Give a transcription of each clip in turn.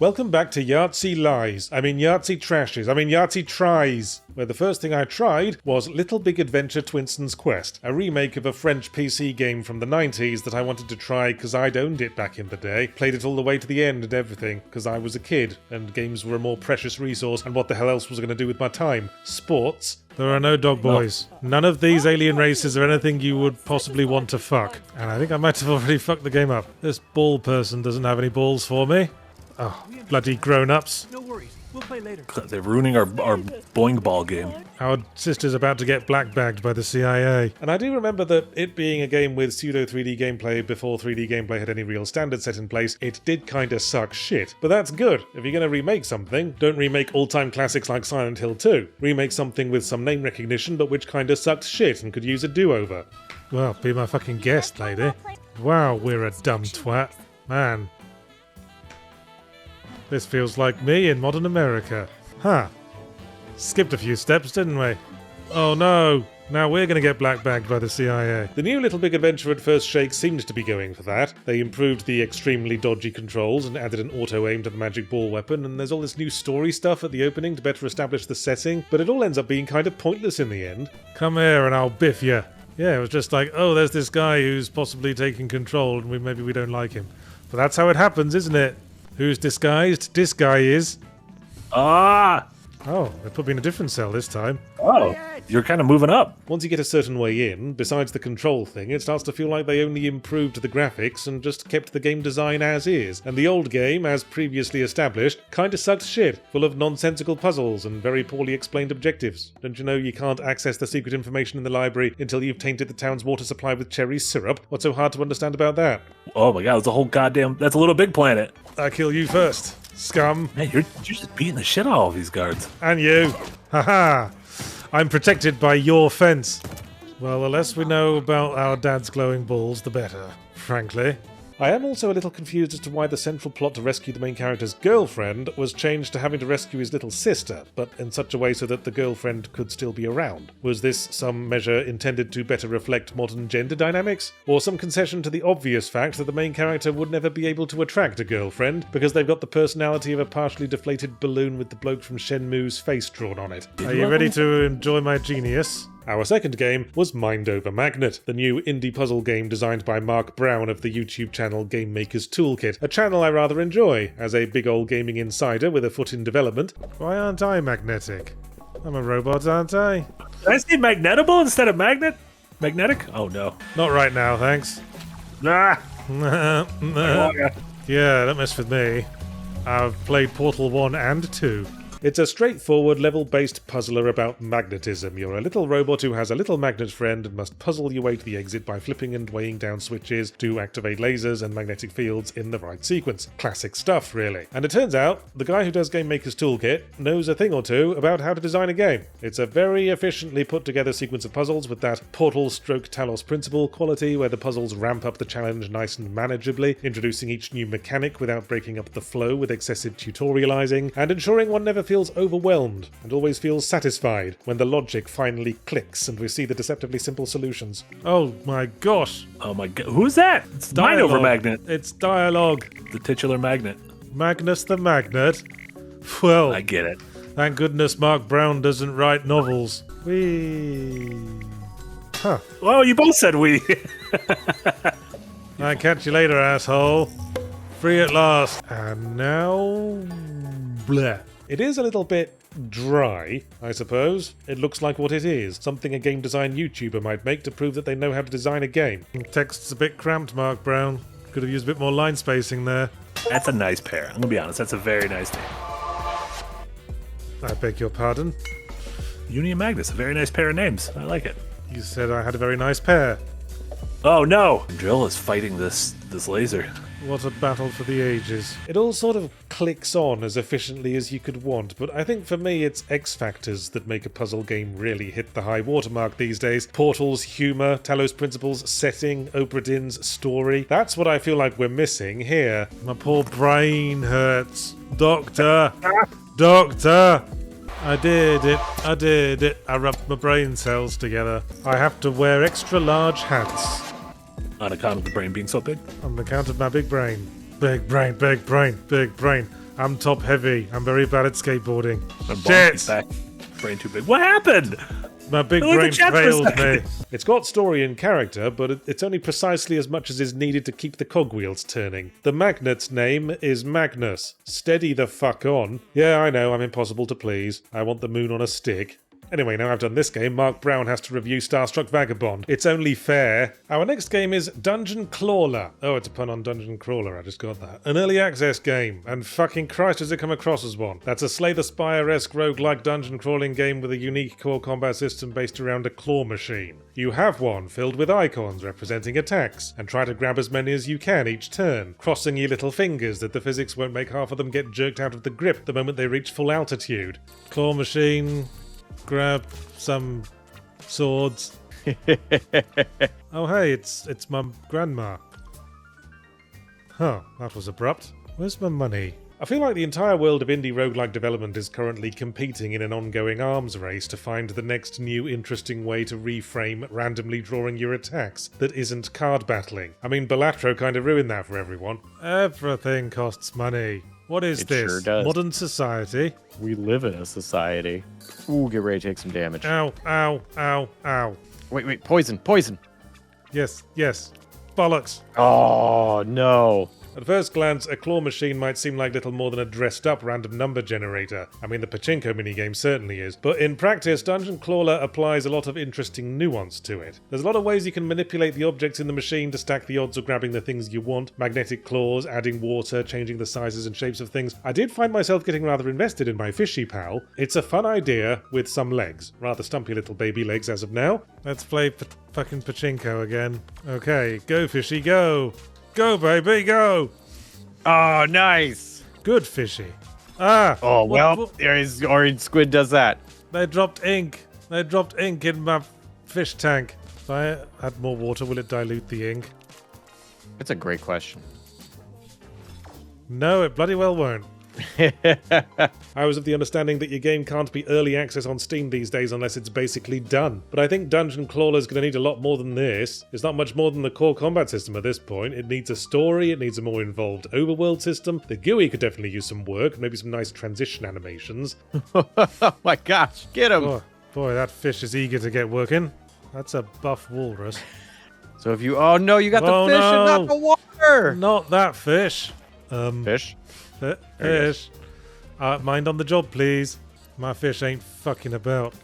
Welcome back to Yahtzee Lies. Yahtzee Trashes. Yahtzee Tries. Where the first thing I tried was Little Big Adventure Twinston's Quest, a remake of a French PC game from the 90s that I wanted to try because I'd owned it back in the day. Played it all the way to the end and everything, because I was a kid, and games were a more precious resource, and what the hell else was I going to do with my time? Sports. There are no dog boys. No. None of these alien races are anything you would possibly want to fuck. And I think I might have already fucked the game up. This ball person doesn't have any balls for me. Oh, bloody grown-ups. No worries. We'll play later. They're ruining our boing ball game. Our sister's about to get black-bagged by the CIA. And I do remember that it being a game with pseudo-3D gameplay before 3D gameplay had any real standards set in place, it did kinda suck shit. But that's good. If you're gonna remake something, don't remake all-time classics like Silent Hill 2. Remake something with some name recognition but which kinda sucked shit and could use a do-over. Well, be my fucking guest, lady. Wow, we're a dumb twat. Man. This feels like me in modern America. Huh. Skipped a few steps, didn't we? Oh no! Now we're going to get black-bagged by the CIA. The new Little Big Adventure at first shake seemed to be going for that. They improved the extremely dodgy controls and added an auto-aim to the magic ball weapon, and there's all this new story stuff at the opening to better establish the setting, but it all ends up being kind of pointless in the end. Come here and I'll biff you. Yeah, it was just like, oh, there's this guy who's possibly taking control and maybe we don't like him. But that's how it happens, isn't it? Who's disguised? This guy is. Ah! Oh, they put me in a different cell this time. Oh, you're kind of moving up. Once you get a certain way in, besides the control thing, it starts to feel like they only improved the graphics and just kept the game design as is. And the old game, as previously established, kinda sucks shit, full of nonsensical puzzles and very poorly explained objectives. Don't you know you can't access the secret information in the library until you've tainted the town's water supply with cherry syrup? What's so hard to understand about that? Oh my god, that's a Little Big Planet. I kill you first, scum. Man, you're just beating the shit out of all these guards. And you. Haha. I'm protected by your fence. Well, the less we know about our dad's glowing balls, the better, frankly. I am also a little confused as to why the central plot to rescue the main character's girlfriend was changed to having to rescue his little sister, but in such a way so that the girlfriend could still be around. Was this some measure intended to better reflect modern gender dynamics? Or some concession to the obvious fact that the main character would never be able to attract a girlfriend because they've got the personality of a partially deflated balloon with the bloke from Shenmue's face drawn on it? Are you ready to enjoy my genius? Our second game was Mind Over Magnet, the new indie puzzle game designed by Mark Brown of the YouTube channel Game Maker's Toolkit, a channel I rather enjoy, as a big old gaming insider with a foot in development. Why aren't I magnetic? I'm a robot, aren't I? Did I say magnetable instead of magnet? Magnetic? Oh no. Not right now, thanks. Ah! Yeah, don't mess with me. I've played Portal 1 and 2. It's a straightforward, level-based puzzler about magnetism. You're a little robot who has a little magnet friend and must puzzle your way to the exit by flipping and weighing down switches to activate lasers and magnetic fields in the right sequence. Classic stuff, really. And it turns out, the guy who does Game Maker's Toolkit knows a thing or two about how to design a game. It's a very efficiently put-together sequence of puzzles with that Portal/Talos principle quality where the puzzles ramp up the challenge nice and manageably, introducing each new mechanic without breaking up the flow with excessive tutorializing, and ensuring one never feels overwhelmed and always feels satisfied when the logic finally clicks and we see the deceptively simple solutions. Oh my gosh! Oh my god, who's that? It's Mind Over Magnet. It's dialogue. The titular magnet. Magnus the Magnet? Well, I get it. Thank goodness Mark Brown doesn't write novels. Whee! Huh. Well, you both said we. I'll catch you later, asshole. Free at last. And now... bleh. It is a little bit dry, I suppose. It looks like what it is. Something a game design YouTuber might make to prove that they know how to design a game. Text's a bit cramped, Mark Brown. Could have used a bit more line spacing there. That's a nice pair. I'm gonna be honest, that's a very nice name. I beg your pardon? Uni and Magnus, a very nice pair of names. I like it. You said I had a very nice pair. Oh no! Drill is fighting this laser. What a battle for the ages. It all sort of clicks on as efficiently as you could want, but I think for me it's X factors that make a puzzle game really hit the high watermark these days. Portal's humour, Talos Principle's setting, Oprah Din's story. That's what I feel like we're missing here. My poor brain hurts. Doctor! Doctor! I did it. I rubbed my brain cells together. I have to wear extra large hats. On account of the brain being so big? On account of my big brain. Big brain, big brain, big brain. I'm top heavy. I'm very bad at skateboarding. My Shit! back. Brain too big. What happened? My big Look at brain the chat for a failed me. second. It's got story and character, but it's only precisely as much as is needed to keep the cogwheels turning. The magnet's name is Magnus. Steady the fuck on. Yeah, I know, I'm impossible to please. I want the moon on a stick. Anyway, now I've done this game, Mark Brown has to review Starstruck Vagabond. It's only fair. Our next game is Dungeon Clawler. Oh, it's a pun on Dungeon Crawler, I just got that. An early access game, and fucking Christ does it come across as one. That's a Slay the Spire-esque roguelike dungeon crawling game with a unique core combat system based around a claw machine. You have one filled with icons representing attacks, and try to grab as many as you can each turn, crossing your little fingers that the physics won't make half of them get jerked out of the grip the moment they reach full altitude. Claw machine... grab some swords. Oh hey, it's my grandma. Huh, that was abrupt. Where's my money? I feel like the entire world of indie roguelike development is currently competing in an ongoing arms race to find the next new interesting way to reframe randomly drawing your attacks that isn't card battling. I mean, Balatro kind of ruined that for everyone. Everything costs money. What is It this? sure does. Modern society? We live in a society. Ooh, get ready to take some damage. Ow, ow, ow, ow. Wait, poison, poison. Yes, yes. Bollocks. Oh, no. At first glance, a claw machine might seem like little more than a dressed-up random number generator. I mean, the pachinko minigame certainly is. But in practice, Dungeon Clawler applies a lot of interesting nuance to it. There's a lot of ways you can manipulate the objects in the machine to stack the odds of grabbing the things you want. Magnetic claws, adding water, changing the sizes and shapes of things. I did find myself getting rather invested in my fishy pal. It's a fun idea with some legs. Rather stumpy little baby legs as of now. Let's play fucking pachinko again. Okay, go fishy, go! Go, baby, go! Oh, nice. Good fishy. Ah! Oh, what- well, there is orange squid does that. They dropped ink. They dropped ink in my fish tank. If I add more water, will it dilute the ink? That's a great question. No, it bloody well won't. I was of the understanding that your game can't be early access on Steam these days unless it's basically done. But I think Dungeon Clawler's going to need a lot more than this. It's not much more than the core combat system at this point. It needs a story, it needs a more involved overworld system. The GUI could definitely use some work, maybe some nice transition animations. Oh my gosh, get him. Oh, boy, that fish is eager to get working. That's a buff walrus. So if you, oh no, you got Oh, the fish and no. not the water. Not that fish. Fish? Fish. Mind on the job, please. My fish ain't fucking about.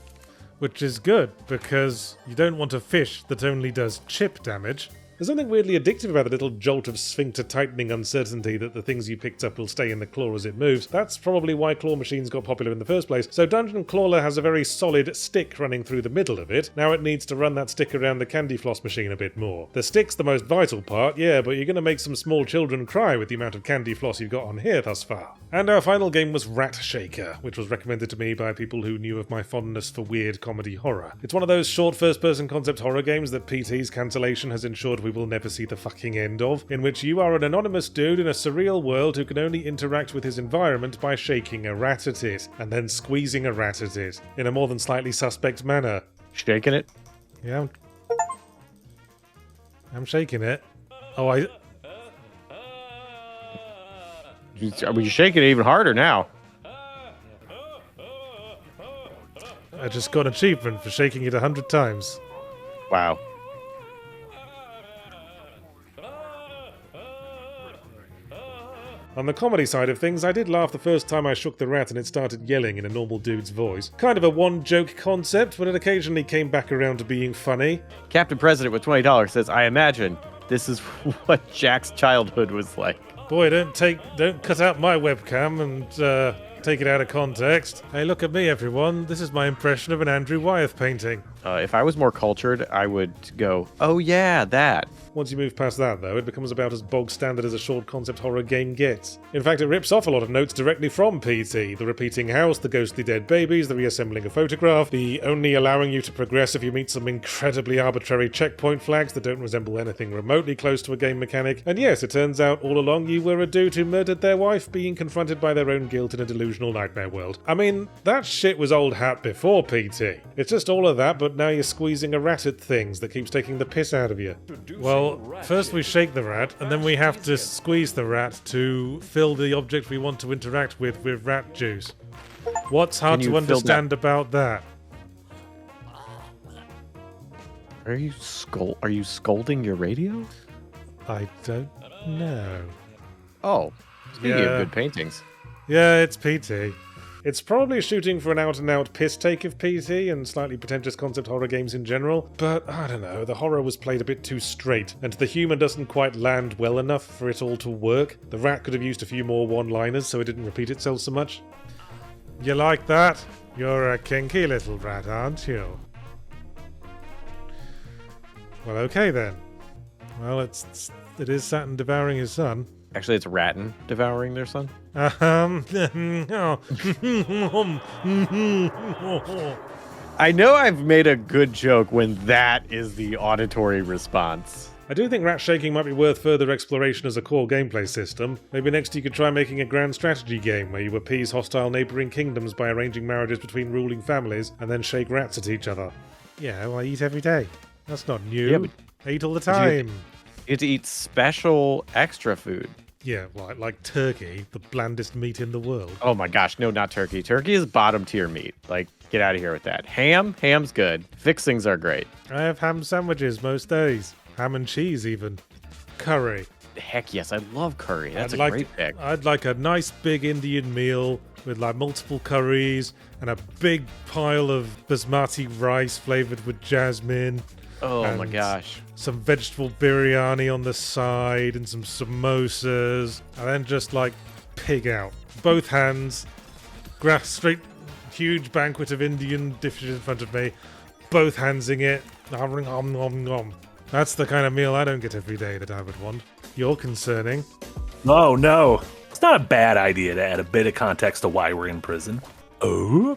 Which is good, because you don't want a fish that only does chip damage. There's something weirdly addictive about the little jolt of sphincter tightening uncertainty that the things you picked up will stay in the claw as it moves. That's probably why claw machines got popular in the first place. So Dungeon Clawler has a very solid stick running through the middle of it. Now it needs to run that stick around the candy floss machine a bit more. The stick's the most vital part, yeah, but you're going to make some small children cry with the amount of candy floss you've got on here thus far. And our final game was Ratshaker, which was recommended to me by people who knew of my fondness for weird comedy horror. It's one of those short first-person concept horror games that PT's cancellation has ensured we will never see the fucking end of, in which you are an anonymous dude in a surreal world who can only interact with his environment by shaking a rat at it, and then squeezing a rat at it, in a more than slightly suspect manner. Shaking it? Yeah, I'm shaking it. Oh, Are we shaking it even harder now? I just got an achievement for shaking it 100 times. Wow. On the comedy side of things, I did laugh the first time I shook the rat and it started yelling in a normal dude's voice. Kind of a one-joke concept, but it occasionally came back around to being funny. Captain President with $20 says, I imagine this is what Jack's childhood was like. Boy, don't cut out my webcam and take it out of context. Hey, look at me, everyone. This is my impression of an Andrew Wyeth painting. If I was more cultured, I would go, oh yeah, that. Once you move past that, though, it becomes about as bog standard as a short concept horror game gets. In fact, it rips off a lot of notes directly from PT. The repeating house, the ghostly dead babies, the reassembling a photograph, the only allowing you to progress if you meet some incredibly arbitrary checkpoint flags that don't resemble anything remotely close to a game mechanic. And yes, it turns out all along you were a dude who murdered their wife, being confronted by their own guilt in a delusion delusional nightmare world. I mean, that shit was old hat before PT. It's just all of that, but now you're squeezing a rat at things that keeps taking the piss out of you. Well, first we shake the rat, and then we have to squeeze the rat to fill the object we want to interact with rat juice. What's hard to understand about that? Are you scolding your radio? I don't know. Oh, speaking of good paintings. Yeah, it's PT. It's probably shooting for an out-and-out piss take of PT and slightly pretentious concept horror games in general, but I don't know, the horror was played a bit too straight, and the humour doesn't quite land well enough for it all to work. The rat could have used a few more one-liners so it didn't repeat itself so much. You like that? You're a kinky little rat, aren't you? Well, okay then. Well, it is Saturn devouring his son. Actually, it's Ratton devouring their son. I know I've made a good joke when that is the auditory response. I do think rat shaking might be worth further exploration as a core gameplay system. Maybe next you could try making a grand strategy game where you appease hostile neighbouring kingdoms by arranging marriages between ruling families and then shake rats at each other. Yeah, well, I eat every day. That's not new. Yeah, but I eat all the time. You have to eat special extra food. Yeah, like turkey, the blandest meat in the world. Oh my gosh, no, not turkey. Turkey is bottom tier meat. Like, get out of here with that. Ham's good. Fixings are great. I have ham sandwiches most days. Ham and cheese, even. Curry. Heck yes, I love curry. That's a great pick. I'd like a nice big Indian meal with like multiple curries and a big pile of basmati rice flavored with jasmine. Oh my gosh. Some vegetable biryani on the side and some samosas. And then just like pig out. Both hands. Straight huge banquet of Indian dishes in front of me. Both handsing it. Nom, nom, nom. That's the kind of meal I don't get every day that I would want. You're concerning. Oh, no. It's not a bad idea to add a bit of context to why we're in prison. Oh,